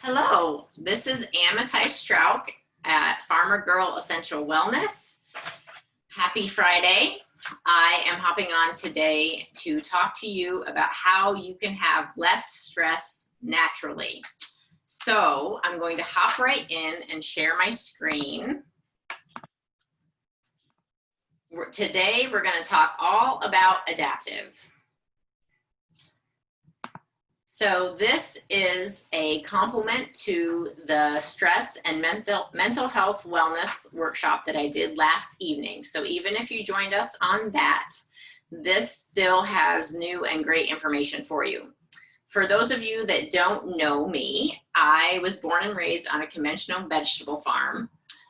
Hello, this is Amethyst Strauch at Farmer Girl Essential Wellness. Happy Friday. I am hopping on today to talk to you about how you can have less stress naturally. So I'm going to hop right in and share my screen. Today we're going to talk all about adaptive. So this is a complement to the stress and mental health wellness workshop that I did last evening. So even if you joined us on that, this still has new and great information for you. For those of you that don't know me, I was born and raised on a conventional vegetable farm.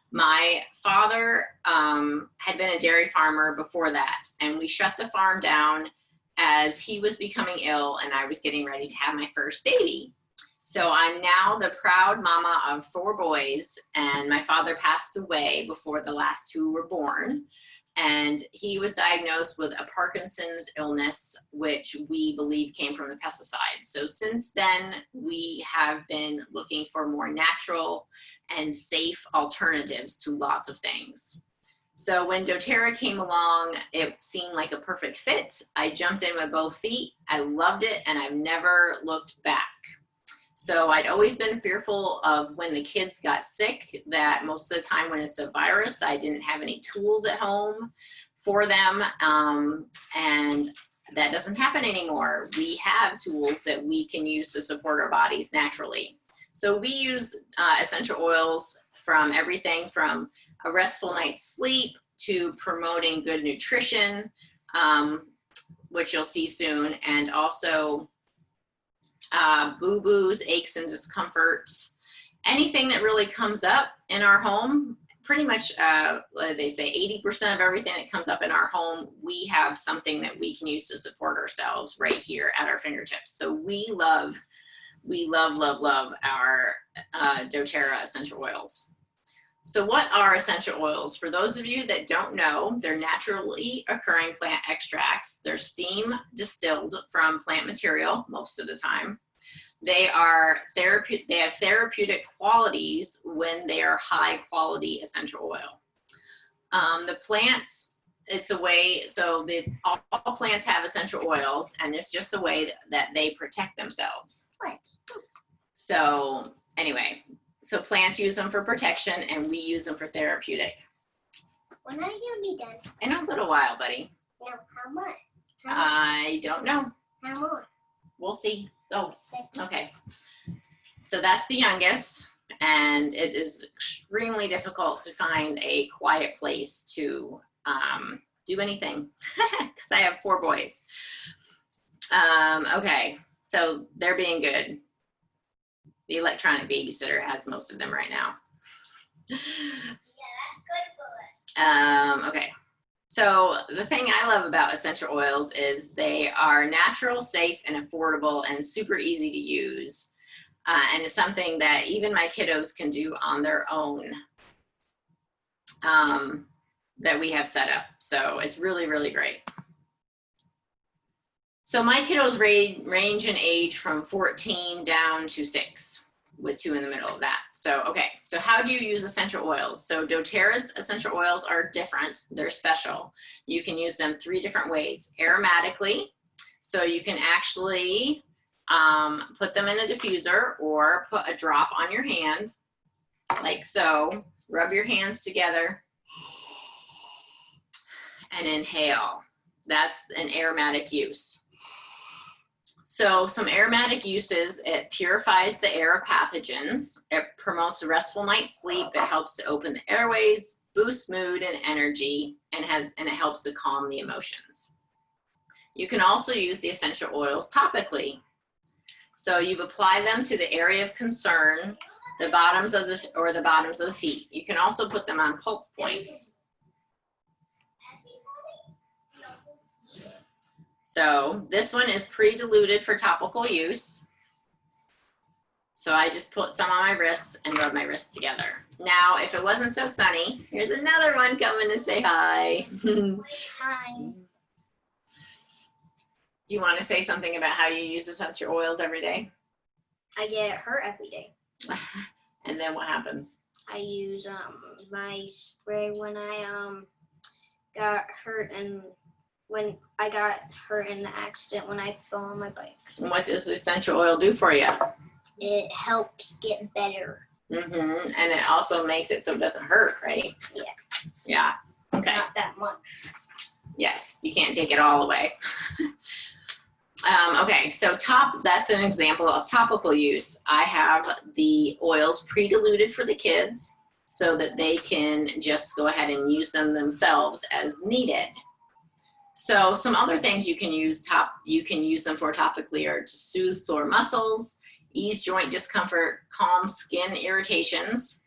My father had been a dairy farmer before that, and we shut the farm down as he was becoming ill and I was getting ready to have my first baby. So I'm now the proud mama of 4 boys, and my father passed away before the last 2 were born. And he was diagnosed with a Parkinson's illness, which we believe came from the pesticides. So since then, we have been looking for more natural and safe alternatives to lots of things. So when doTERRA came along, it seemed like a perfect fit. I jumped in with both feet. I loved it, and I've never looked back. So I'd always been fearful of when the kids got sick, that most of the time when it's a virus, I didn't have any tools at home for them, and that doesn't happen anymore. We have tools that we can use to support our bodies naturally. So we use essential oils from everything from a restful night's sleep to promoting good nutrition, which you'll see soon, and also boo-boos, aches and discomforts, anything that really comes up in our home. Pretty much, they say 80% of everything that comes up in our home, we have something that we can use to support ourselves right here at our fingertips. So we love our doTERRA essential oils. So what are essential oils? For those of you that don't know, they're naturally occurring plant extracts. They're steam distilled from plant material most of the time. They have therapeutic qualities when they are high quality essential oil. The plants, it's a way, so all plants have essential oils, and it's just a way that they protect themselves. So anyway. So plants use them for protection, and we use them for therapeutic. When are you gonna be done? In a little while, buddy. No, how much? I don't know. How more? We'll see. Oh, okay. So that's the youngest, and it is extremely difficult to find a quiet place to do anything because I have 4 boys. Okay, so they're being good. The electronic babysitter has most of them right now. Yeah, that's good for us. Okay, so the thing I love about essential oils is they are natural, safe, and affordable, and super easy to use. And it's something that even my kiddos can do on their own, that we have set up. So it's really, really great. So my kiddos range in age from 14 down to 6, with 2 in the middle of that. So, okay, so how do you use essential oils? So doTERRA's essential oils are different. They're special. You can use them 3 different ways. Aromatically, so you can actually put them in a diffuser or put a drop on your hand, like so. Rub your hands together and inhale. That's an aromatic use. So some aromatic uses: it purifies the air of pathogens, it promotes a restful night's sleep, it helps to open the airways, boosts mood and energy, and it helps to calm the emotions. You can also use the essential oils topically. So you apply them to the area of concern, the bottoms of the feet. You can also put them on pulse points. So this one is pre-diluted for topical use. So I just put some on my wrists and rub my wrists together. Now, if it wasn't so sunny, here's another one coming to say hi. Hi. Do you want to say something about how you use essential oils every day? I get hurt every day. And then what happens? I use my spray when I got hurt and when I got hurt in the accident when I fell on my bike. And what does the essential oil do for you? It helps get better. Mm-hmm. And it also makes it so it doesn't hurt, right? Yeah. Yeah. Okay. Not that much. Yes, you can't take it all away. Okay, so that's an example of topical use. I have the oils pre-diluted for the kids so that they can just go ahead and use them themselves as needed. So some other things you can use them for topically are to soothe sore muscles, ease joint discomfort, calm skin irritations,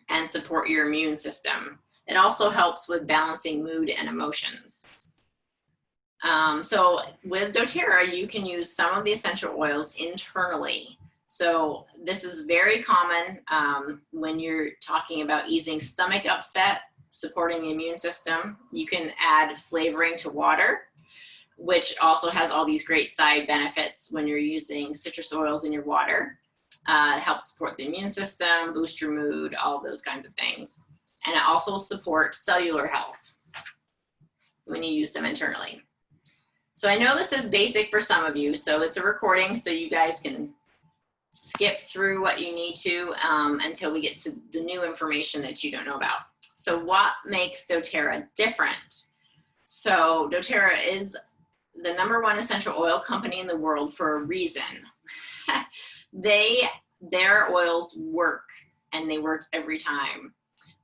and support your immune system. It also helps with balancing mood and emotions. So with doTERRA, you can use some of the essential oils internally. So this is very common when you're talking about easing stomach upset, supporting the immune system. You can add flavoring to water, which also has all these great side benefits when you're using citrus oils in your water. It helps support the immune system, boost your mood, all of those kinds of things. And it also supports cellular health when you use them internally. So I know this is basic for some of you, so it's a recording so you guys can skip through what you need to until we get to the new information that you don't know about. So what makes doTERRA different? So doTERRA is the #1 essential oil company in the world for a reason. Their oils work, and they work every time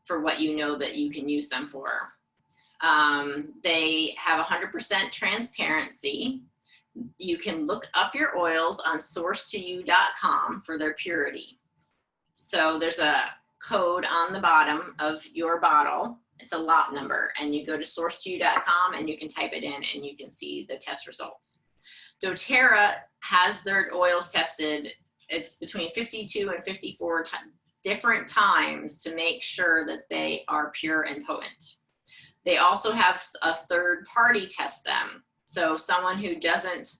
for what you know that you can use them for. They have 100% transparency. You can look up your oils on sourcetoyou.com for their purity. So there's a code on the bottom of your bottle. It's a lot number, and you go to sourcetoyou.com and you can type it in and you can see the test results. doTERRA has their oils tested. It's between 52 and 54 different times to make sure that they are pure and potent. They also have a third party test them. So someone who doesn't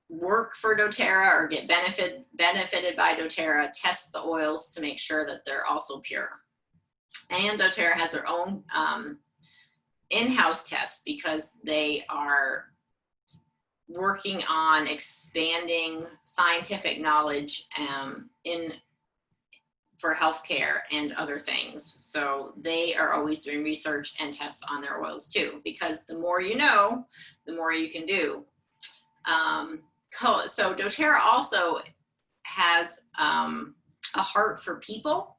work for doTERRA or get benefited by doTERRA tests the oils to make sure that they're also pure. And doTERRA has their own in-house tests because they are working on expanding scientific knowledge for healthcare and other things. So they are always doing research and tests on their oils too, because the more you know, the more you can do. So doTERRA also has a heart for people.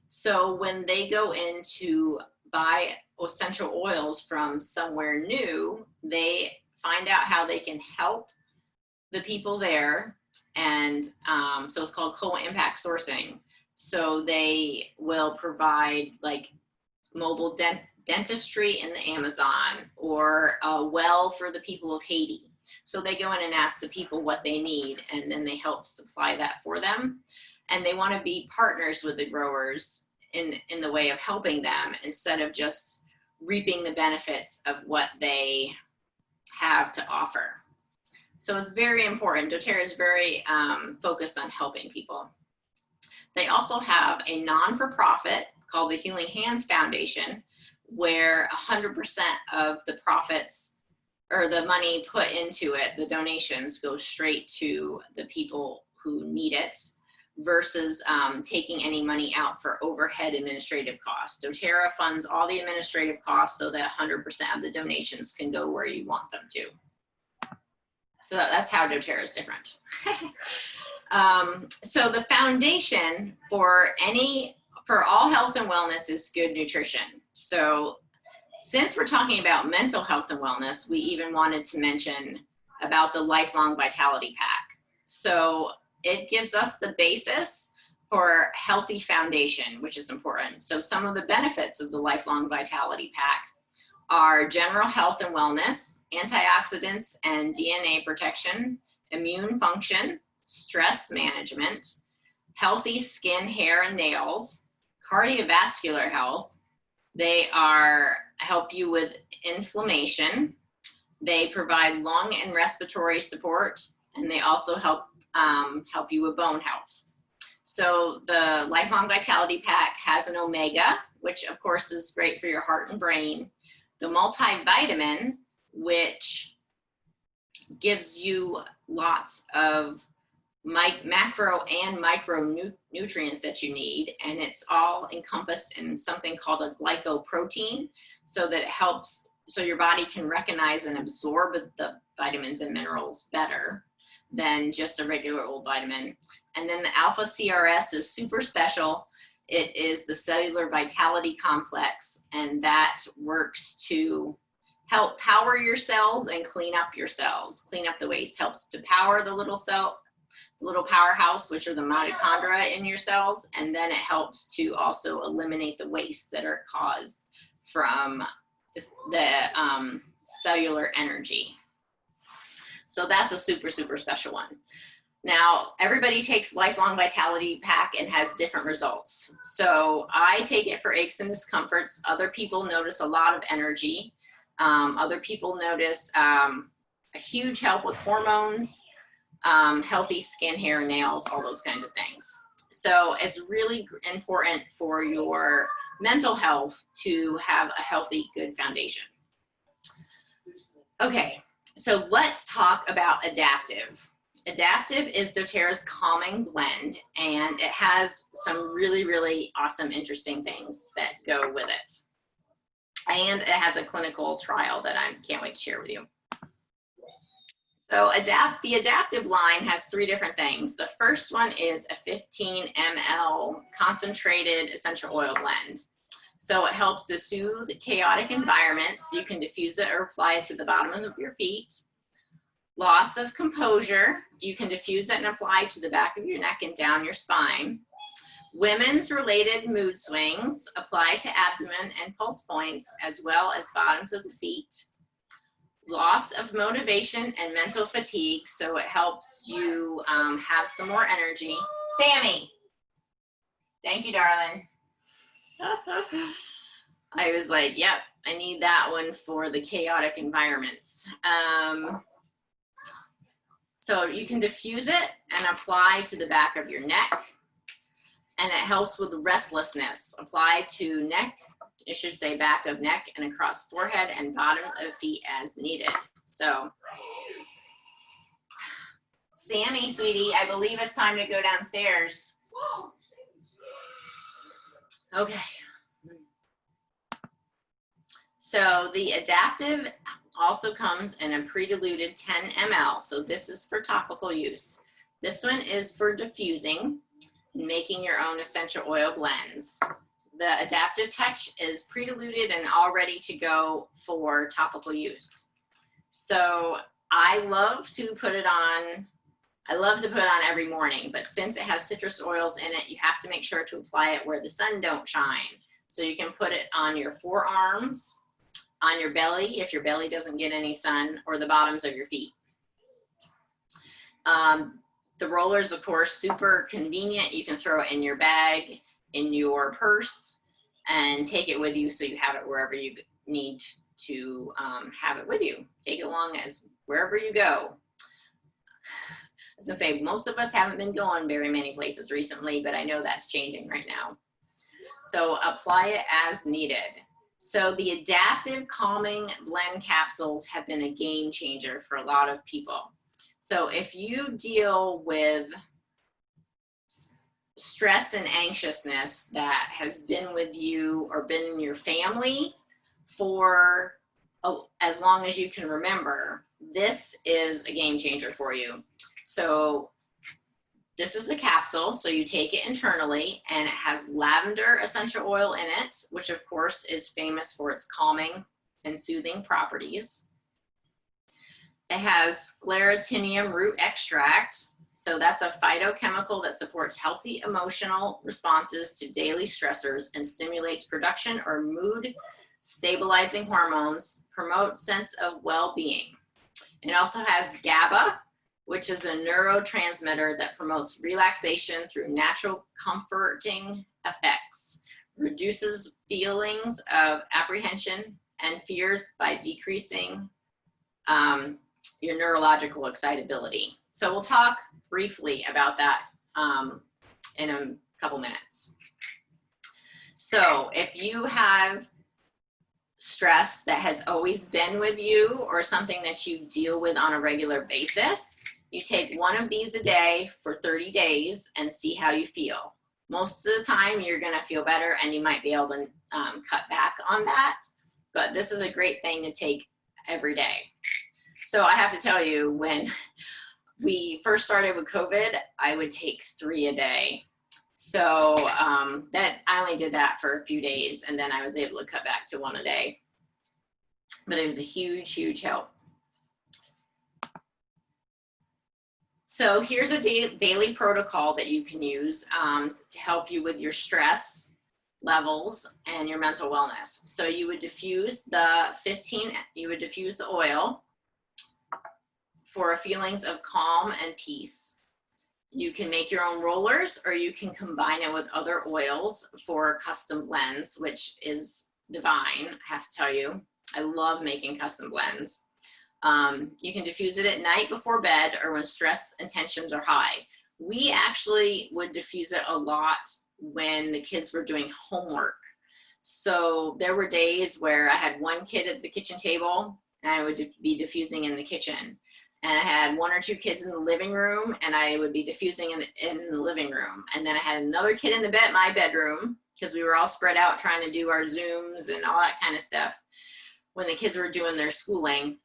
So when they go in to buy essential oils from somewhere new, they find out how they can help the people there. And so it's called co-impact sourcing. So they will provide like mobile dentistry in the Amazon, or a well for the people of Haiti. So they go in and ask the people what they need, and then they help supply that for them. And they want to be partners with the growers in the way of helping them, instead of just reaping the benefits of what they have to offer. So it's very important. doTERRA is very focused on helping people. They also have a non-for-profit called the Healing Hands Foundation, where 100% of the profits or the money put into it, the donations, go straight to the people who need it, versus taking any money out for overhead administrative costs. doTERRA funds all the administrative costs so that 100% of the donations can go where you want them to. So that's how doTERRA is different. So the foundation for all health and wellness is good nutrition. So since we're talking about mental health and wellness, we even wanted to mention about the Lifelong Vitality Pack. So it gives us the basis for healthy foundation, which is important. So some of the benefits of the Lifelong Vitality Pack are general health and wellness, antioxidants and DNA protection, immune function, stress management, healthy skin, hair, and nails, cardiovascular health. They help you with inflammation. They provide lung and respiratory support, and they also help you with bone health. So the Lifelong Vitality Pack has an omega, which of course is great for your heart and brain. The multivitamin, which gives you lots of macro and micro nutrients that you need, and it's all encompassed in something called a glycoprotein, so that it helps, so your body can recognize and absorb the vitamins and minerals better than just a regular old vitamin. And then the alpha CRS is super special. It is the cellular vitality complex, and that works to help power your cells and clean up your cells. Clean up the waste, helps to power the little powerhouse, which are the mitochondria in your cells, and then it helps to also eliminate the waste that are caused from the cellular energy. So that's a super, super special one. Now, everybody takes Lifelong Vitality Pack and has different results. So I take it for aches and discomforts. Other people notice a lot of energy. Other people notice a huge help with hormones, healthy skin, hair, and nails, all those kinds of things. So it's really important for your mental health to have a healthy, good foundation. Okay, so let's talk about Adaptive. Adaptive is doTERRA's calming blend, and it has some really, really awesome, interesting things that go with it. And it has a clinical trial that I can't wait to share with you. So the Adaptive line has 3 different things. The first one is a 15 ml concentrated essential oil blend. So it helps to soothe chaotic environments. You can diffuse it or apply it to the bottom of your feet. Loss of composure, you can diffuse it and apply to the back of your neck and down your spine. Women's related mood swings, apply to abdomen and pulse points, as well as bottoms of the feet. Loss of motivation and mental fatigue, so it helps you have some more energy. Sammy, thank you, darling. I was like, yep, I need that one for the chaotic environments. So you can diffuse it and apply to the back of your neck, and it helps with restlessness. Apply to neck, it should say back of neck, and across forehead and bottoms of feet as needed. So, Sammy, sweetie, I believe it's time to go downstairs. Okay. So the Adaptive also comes in a pre-diluted 10 ml. So this is for topical use. This one is for diffusing and making your own essential oil blends. The Adaptive Touch is pre-diluted and all ready to go for topical use. So I love to put it on every morning, but since it has citrus oils in it, you have to make sure to apply it where the sun don't shine. So you can put it on your forearms, on your belly if your belly doesn't get any sun, or the bottoms of your feet. The rollers, of course, super convenient. You can throw it in your bag, in your purse, and take it with you so you have it wherever you need to have it with you. Take it along as wherever you go. I was gonna say, most of us haven't been going very many places recently, but I know that's changing right now. So apply it as needed. So the Adaptive Calming Blend Capsules have been a game changer for a lot of people. So if you deal with stress and anxiousness that has been with you or been in your family for as long as you can remember, this is a game changer for you. So this is the capsule, so you take it internally, and it has lavender essential oil in it, which of course is famous for its calming and soothing properties. It has sclerotinium root extract, so that's a phytochemical that supports healthy emotional responses to daily stressors and stimulates production or mood stabilizing hormones, promotes sense of well-being. It also has GABA, which is a neurotransmitter that promotes relaxation through natural comforting effects, reduces feelings of apprehension and fears by decreasing your neurological excitability. So we'll talk briefly about that in a couple minutes. So if you have stress that has always been with you or something that you deal with on a regular basis, you take one of these a day for 30 days and see how you feel. Most of the time you're going to feel better and you might be able to cut back on that, but this is a great thing to take every day. So I have to tell you, when we first started with COVID, I would take 3 a day. So that I only did that for a few days, and then I was able to cut back to 1 a day. But it was a huge, huge help. So here's a daily protocol that you can use to help you with your stress levels and your mental wellness. So you would diffuse the oil for feelings of calm and peace. You can make your own rollers, or you can combine it with other oils for custom blends, which is divine, I have to tell you. I love making custom blends. You can diffuse it at night before bed or when stress and tensions are high. We actually would diffuse it a lot when the kids were doing homework. So there were days where I had one kid at the kitchen table and I would be diffusing in the kitchen. And I had 1 or 2 kids in the living room and I would be diffusing in the living room. And then I had another kid in my bedroom, because we were all spread out trying to do our Zooms and all that kind of stuff when the kids were doing their schooling,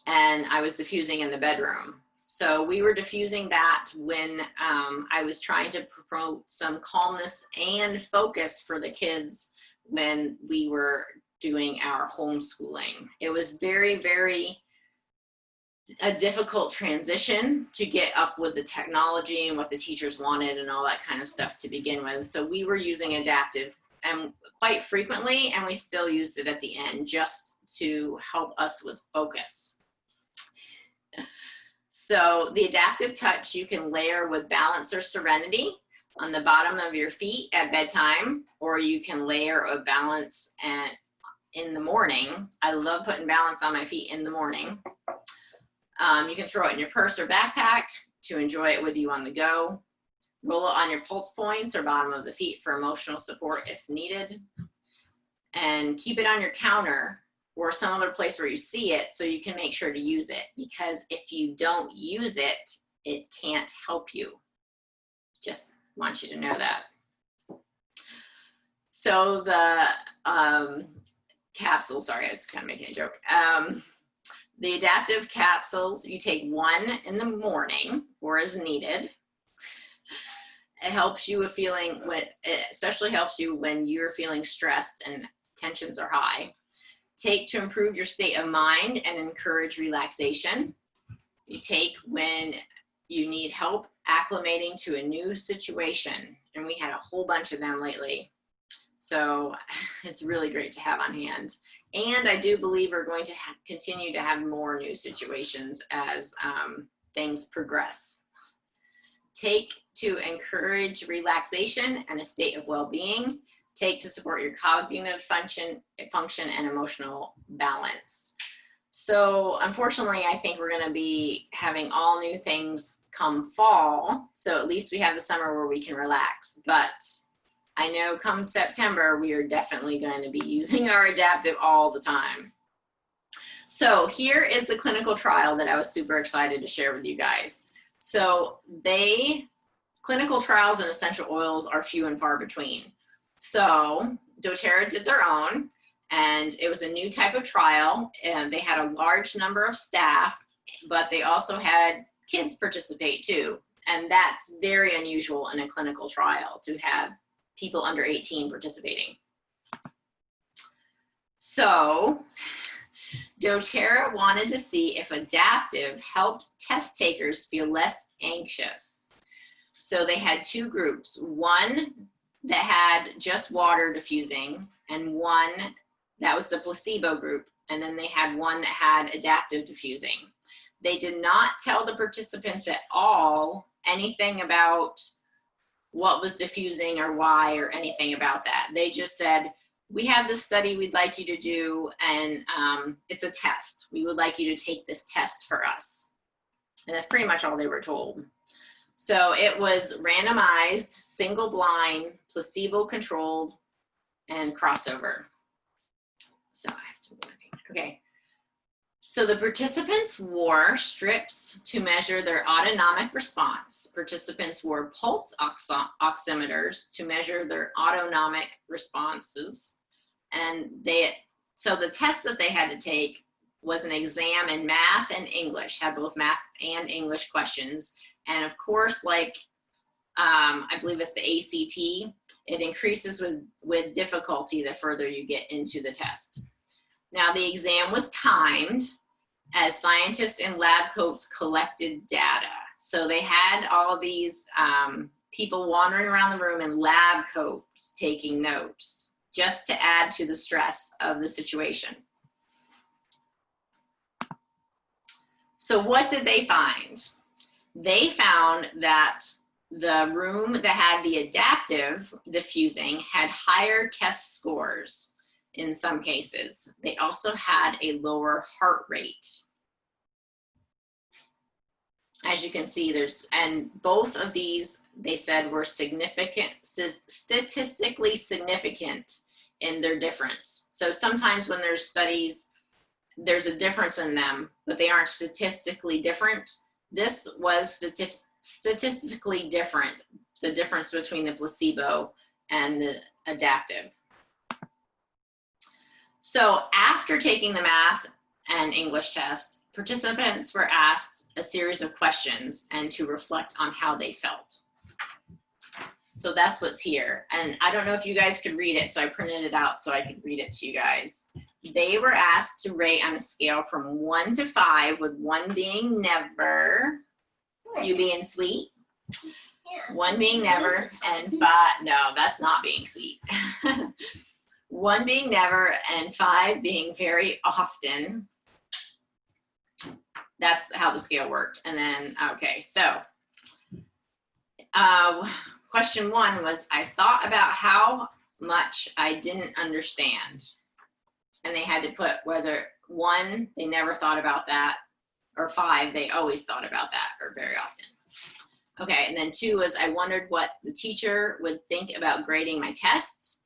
and I was diffusing in the bedroom. So we were diffusing that when I was trying to promote some calmness and focus for the kids when we were doing our homeschooling. It was very, very a difficult transition to get up with the technology and what the teachers wanted and all that kind of stuff to begin with. So we were using adaptive and quite frequently, and we still used it at the end just to help us with focus. So the adaptive touch you can layer with balance or serenity on the bottom of your feet at bedtime, or you can layer a balance in the morning. I love putting balance on my feet in the morning. You can throw it in your purse or backpack to enjoy it with you on the go. Roll it on your pulse points or bottom of the feet for emotional support if needed. And keep it on your counter or some other place where you see it so you can make sure to use it, because if you don't use it, it can't help you. Just want you to know that. So the capsule, sorry, I was kind of making a joke. The adaptive capsules, you take 1 in the morning or as needed. It helps you with feeling, it especially helps you when you're feeling stressed and tensions are high. Take to improve your state of mind and encourage relaxation. You take when you need help acclimating to a new situation. And we had a whole bunch of them lately. So it's really great to have on hand. And I do believe we're going to continue to have more new situations as things progress. Take to encourage relaxation and a state of well-being. Take to support your cognitive function and emotional balance. So unfortunately, I think we're going to be having all new things come fall. So at least we have the summer where we can relax. But I know come September, we are definitely going to be using our adaptive all the time. So here is the clinical trial that I was super excited to share with you guys. So clinical trials in essential oils are few and far between. So doTERRA did their own, and it was a new type of trial, and they had a large number of staff, but they also had kids participate too. And that's very unusual in a clinical trial to have people under 18 participating. So doTERRA wanted to see if adaptive helped test takers feel less anxious. So they had 2 groups, one that had just water diffusing and one that was the placebo group, and then they had one that had adaptive diffusing. They did not tell the participants at all anything about what was diffusing or why or anything about that. They just said, we have this study we'd like you to do, and it's a test. We would like you to take this test for us. And that's pretty much all they were told. So it was randomized, single blind, placebo controlled, and crossover. So I have to move my finger. Okay. So the participants wore strips to measure their autonomic response. Participants wore pulse oximeters to measure their autonomic responses. And so the test that they had to take was an exam in math and English, had both math and English questions. And of course, like I believe it's the ACT, it increases with difficulty the further you get into the test. Now the exam was timed as scientists in lab coats collected data. So they had all these people wandering around the room in lab coats taking notes just to add to the stress of the situation. So what did they find? They found that the room that had the adaptive diffusing had higher test scores in some cases. They also had a lower heart rate. As you can see, and both of these, they said, were statistically significant in their difference. So sometimes when there's studies, there's a difference in them, but they aren't statistically different. This was statistically different, the difference between the placebo and the adaptive. So after taking the math and English test, participants were asked a series of questions and to reflect on how they felt. So that's what's here. And I don't know if you guys could read it, so I printed it out so I could read it to you guys. They were asked to rate on a scale from 1 to 5, with 1 being never, you being sweet, 1 being never, and 5, no, that's not being sweet. 1 being never, and 5 being very often. That's how the scale worked. And then, okay, so question 1 was, I thought about how much I didn't understand. And they had to put whether 1, they never thought about that, or 5, they always thought about that, or very often. Okay, and then 2 was, I wondered what the teacher would think about grading my tests.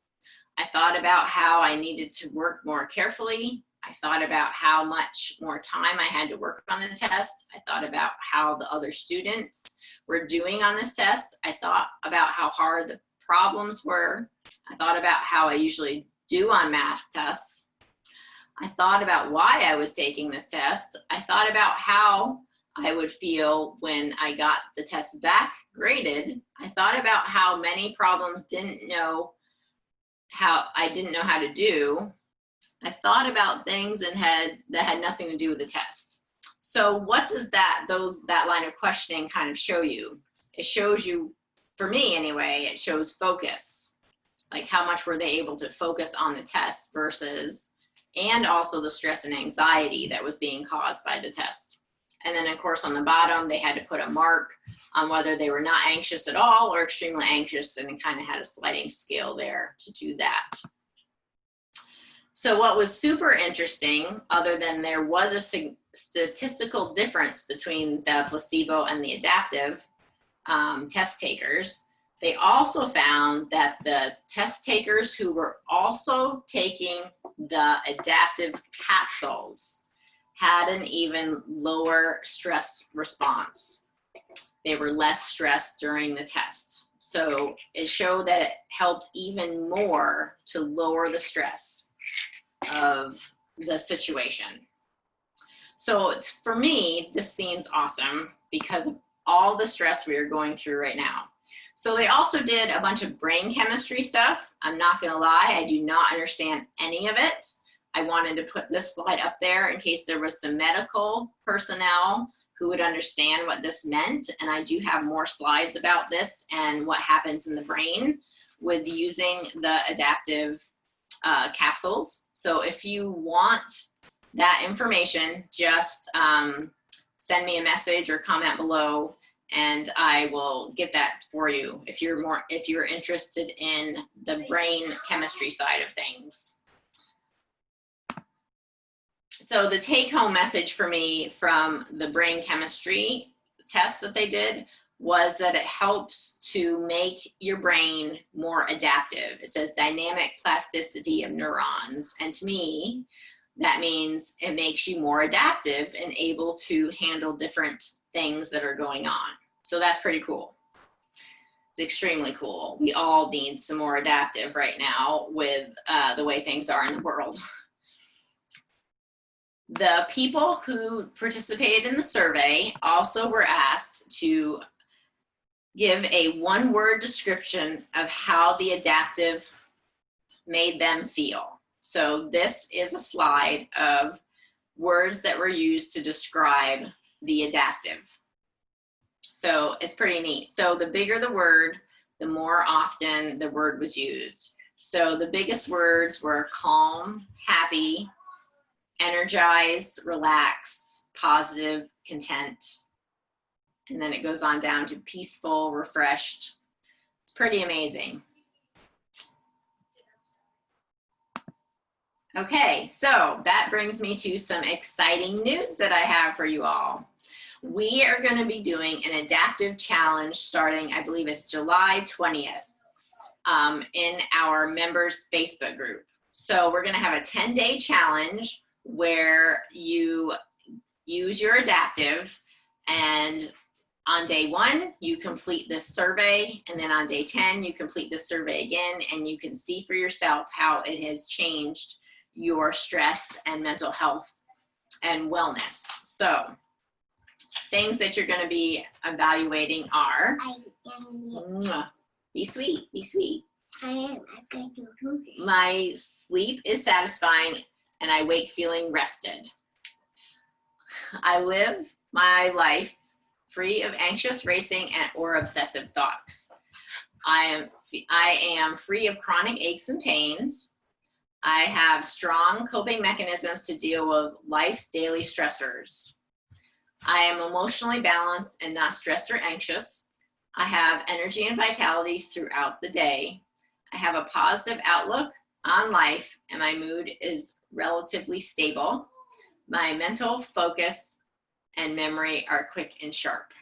I thought about how I needed to work more carefully. I thought about how much more time I had to work on the test. I thought about how the other students were doing on this test. I thought about how hard the problems were. I thought about how I usually do on math tests. I thought about why I was taking this test. I thought about how I would feel when I got the test back graded. I thought about how many problems I didn't know how to do. I thought about things that had nothing to do with the test. So what does that line of questioning kind of show you? It shows you, for me anyway, it shows focus. Like how much were they able to focus on the test versus, and also the stress and anxiety that was being caused by the test. And then of course on the bottom, they had to put a mark on whether they were not anxious at all or extremely anxious, and it kind of had a sliding scale there to do that. So what was super interesting, other than there was a statistical difference between the placebo and the adaptive test takers, they also found that the test takers who were also taking the adaptive capsules had an even lower stress response. They were less stressed during the test. So it showed that it helped even more to lower the stress of the situation. So for me, this seems awesome because of all the stress we are going through right now. So they also did a bunch of brain chemistry stuff. I'm not gonna lie, I do not understand any of it. I wanted to put this slide up there in case there was some medical personnel who would understand what this meant. And I do have more slides about this and what happens in the brain with using the adaptive capsules. So if you want that information, just send me a message or comment below and I will get that for you if you're interested in the brain chemistry side of things. So the take-home message for me from the brain chemistry test that they did was that it helps to make your brain more adaptive. It says dynamic plasticity of neurons. And to me, that means it makes you more adaptive and able to handle different things that are going on. So that's pretty cool. It's extremely cool. We all need some more adaptive right now with the way things are in the world. The people who participated in the survey also were asked to give a one-word description of how the adaptive made them feel. So this is a slide of words that were used to describe the adaptive. So it's pretty neat. So the bigger the word, the more often the word was used. So the biggest words were calm, happy, energized, relaxed, positive, content. And then it goes on down to peaceful, refreshed. It's pretty amazing. Okay, so that brings me to some exciting news that I have for you all. We are going to be doing an adaptive challenge starting, I believe it's July 20th, in our members Facebook group. So we're going to have a 10-day challenge where you use your adaptive, and on day 1, you complete this survey, and then on day 10, you complete this survey again, and you can see for yourself how it has changed your stress and mental health and wellness. So things that you're going to be evaluating are, be sweet, be sweet. My sleep is satisfying and I wake feeling rested. I live my life free of anxious, racing, or obsessive thoughts. I am free of chronic aches and pains. I have strong coping mechanisms to deal with life's daily stressors. I am emotionally balanced and not stressed or anxious. I have energy and vitality throughout the day. I have a positive outlook on life, and my mood is relatively stable. My mental focus and memory are quick and sharp.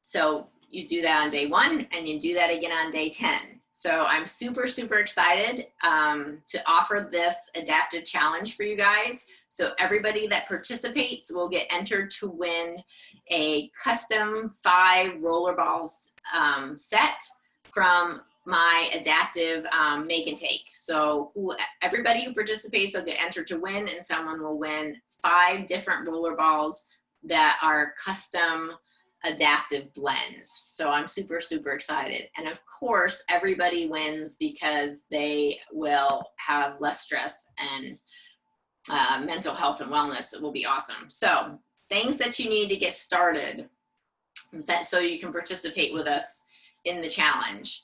So you do that on day 1, and you do that again on day 10. So I'm super, super excited to offer this adaptive challenge for you guys. So everybody that participates will get entered to win a custom 5 rollerballs set from my adaptive make and take. So everybody who participates will get entered to win, and someone will win 5 different rollerballs that are custom adaptive blends. So I'm super, super excited. And of course, everybody wins because they will have less stress and mental health and wellness. It will be awesome. So things that you need to get started so you can participate with us in the challenge.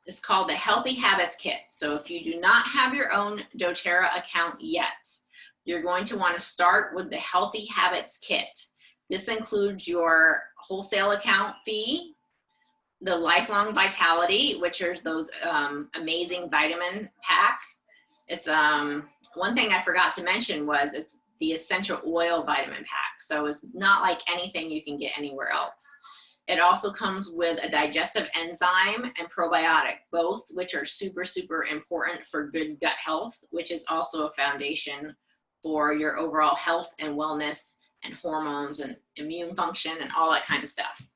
It's called the Healthy Habits Kit. So if you do not have your own doTERRA account yet, you're going to want to start with the Healthy Habits Kit. This includes your wholesale account fee, the Lifelong Vitality, which are those amazing vitamin pack. It's one thing I forgot to mention was it's the essential oil vitamin pack. So it's not like anything you can get anywhere else. It also comes with a digestive enzyme and probiotic, both which are super, super important for good gut health, which is also a foundation for your overall health and wellness and hormones and immune function and all that kind of stuff.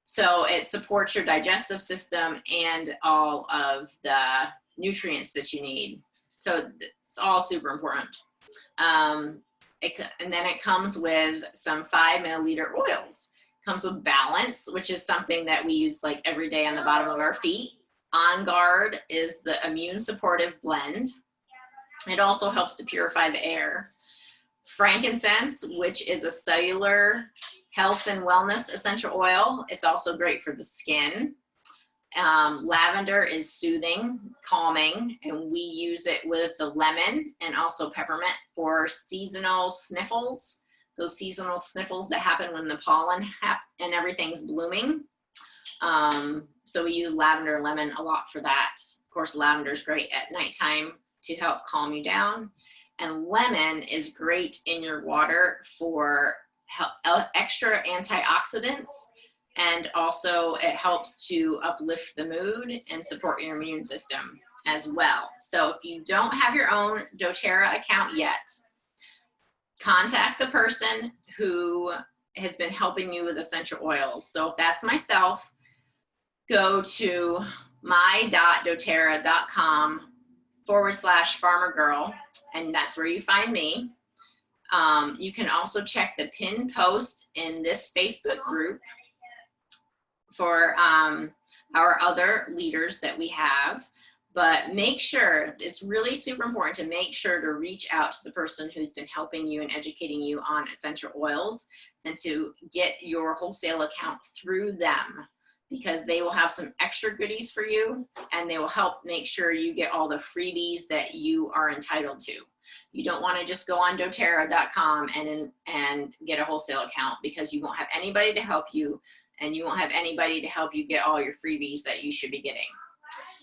So it supports your digestive system and all of the nutrients that you need. So it's all super important. And then it comes with some 5 milliliter oils. It comes with Balance, which is something that we use like every day on the bottom of our feet. On Guard is the immune supportive blend. It also helps to purify the air. Frankincense, which is a cellular health and wellness essential oil. It's also great for the skin. Lavender is soothing, calming, and we use it with the lemon and also peppermint for seasonal sniffles. Those seasonal sniffles that happen when the pollen and everything's blooming. So we use lavender and lemon a lot for that. Of course, lavender is great at nighttime to help calm you down. And lemon is great in your water for extra antioxidants, and also it helps to uplift the mood and support your immune system as well. So if you don't have your own doTERRA account yet, contact the person who has been helping you with essential oils. So if that's myself, go to my.doterra.com/farmergirl, and that's where you find me. You can also check the pinned post in this Facebook group for our other leaders that we have. But make sure, it's really super important to make sure to reach out to the person who's been helping you and educating you on essential oils, and to get your wholesale account through them, because they will have some extra goodies for you, and they will help make sure you get all the freebies that you are entitled to. You don't want to just go on doterra.com and get a wholesale account, because you won't have anybody to help you, and you won't have anybody to help you get all your freebies that you should be getting.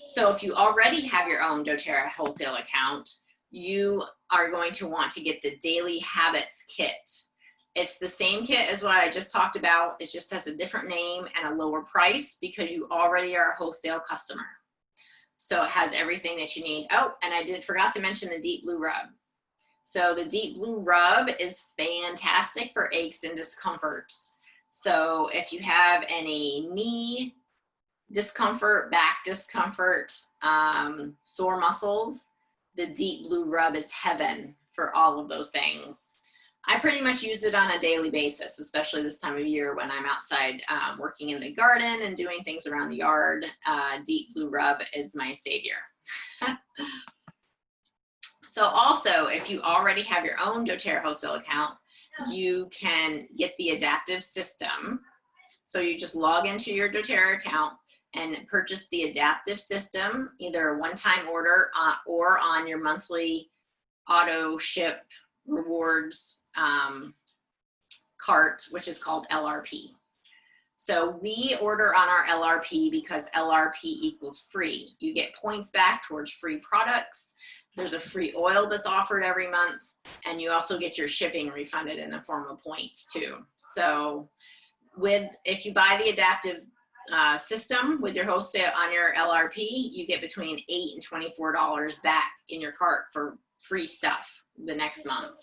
So if you already have your own doTERRA wholesale account, you are going to want to get the Daily Habits Kit. It's the same kit as what I just talked about. It just has a different name and a lower price, because you already are a wholesale customer. So it has everything that you need. Oh, and I forgot to mention the Deep Blue Rub. So the Deep Blue Rub is fantastic for aches and discomforts. So if you have any knee discomfort, back discomfort, sore muscles, the Deep Blue Rub is heaven for all of those things. I pretty much use it on a daily basis, especially this time of year when I'm outside working in the garden and doing things around the yard. Deep Blue Rub is my savior. So also, if you already have your own doTERRA wholesale account, you can get the adaptive system. So you just log into your doTERRA account and purchase the adaptive system, either a one-time order or on your monthly auto ship rewards cart, which is called LRP. So we order on our LRP because LRP equals free. You get points back towards free products. There's a free oil that's offered every month, and you also get your shipping refunded in the form of points too. So if you buy the adaptive system with your wholesale on your LRP, you get between $8 and $24 back in your cart for free stuff the next month.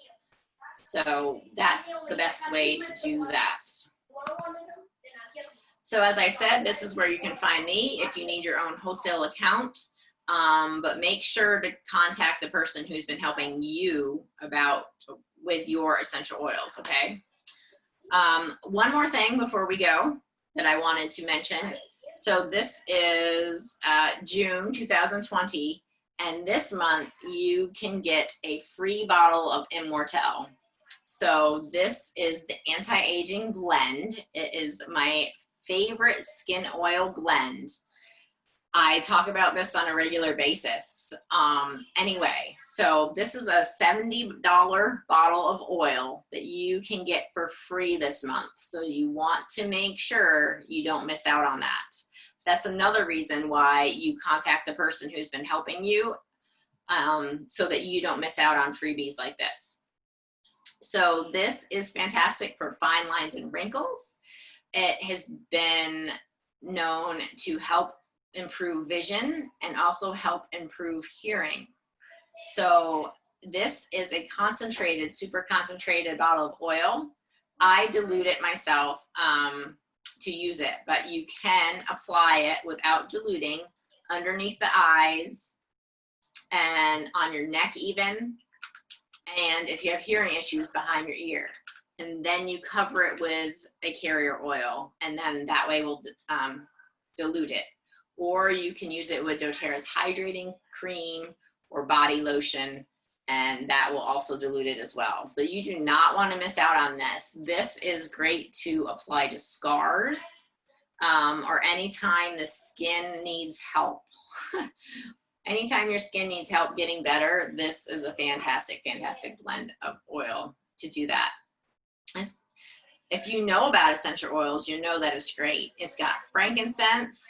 So that's the best way to do that. So as I said, this is where you can find me if you need your own wholesale account. But make sure to contact the person who's been helping you with your essential oils, okay? One more thing before we go that I wanted to mention. So this is June 2020, and this month you can get a free bottle of Immortelle. So this is the anti-aging blend. It is my favorite skin oil blend. I talk about this on a regular basis. Anyway, so this is a $70 bottle of oil that you can get for free this month. So you want to make sure you don't miss out on that. That's another reason why you contact the person who's been helping you, so that you don't miss out on freebies like this. So this is fantastic for fine lines and wrinkles. It has been known to help improve vision and also help improve hearing. So this is a concentrated, super concentrated bottle of oil. I dilute it myself to use it, but you can apply it without diluting underneath the eyes and on your neck even, and if you have hearing issues, behind your ear. And then you cover it with a carrier oil, and then that way we'll dilute it. Or you can use it with doTERRA's hydrating cream or body lotion, and that will also dilute it as well. But you do not want to miss out on this. This is great to apply to scars, or anytime the skin needs help. Anytime your skin needs help getting better, this is a fantastic, fantastic blend of oil to do that. If you know about essential oils, you know that it's great. It's got frankincense,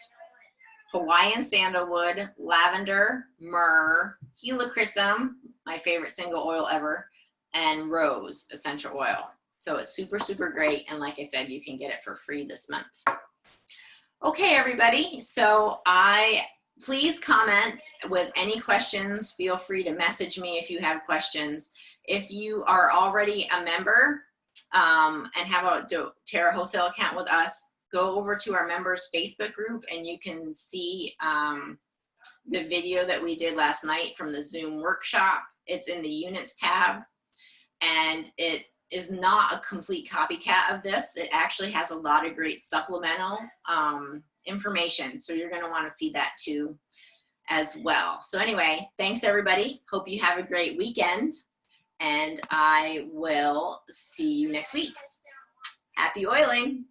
Hawaiian sandalwood, lavender, myrrh, helichrysum, my favorite single oil ever, and rose essential oil. So it's super, super great. And like I said, you can get it for free this month. Okay, everybody. So please comment with any questions. Feel free to message me if you have questions. If you are already a member and have a doTERRA wholesale account with us, go over to our members Facebook group and you can see the video that we did last night from the Zoom workshop. It's in the units tab, and it is not a complete copycat of this. It actually has a lot of great supplemental information. So you're gonna wanna see that too as well. So anyway, thanks everybody. Hope you have a great weekend, and I will see you next week. Happy oiling.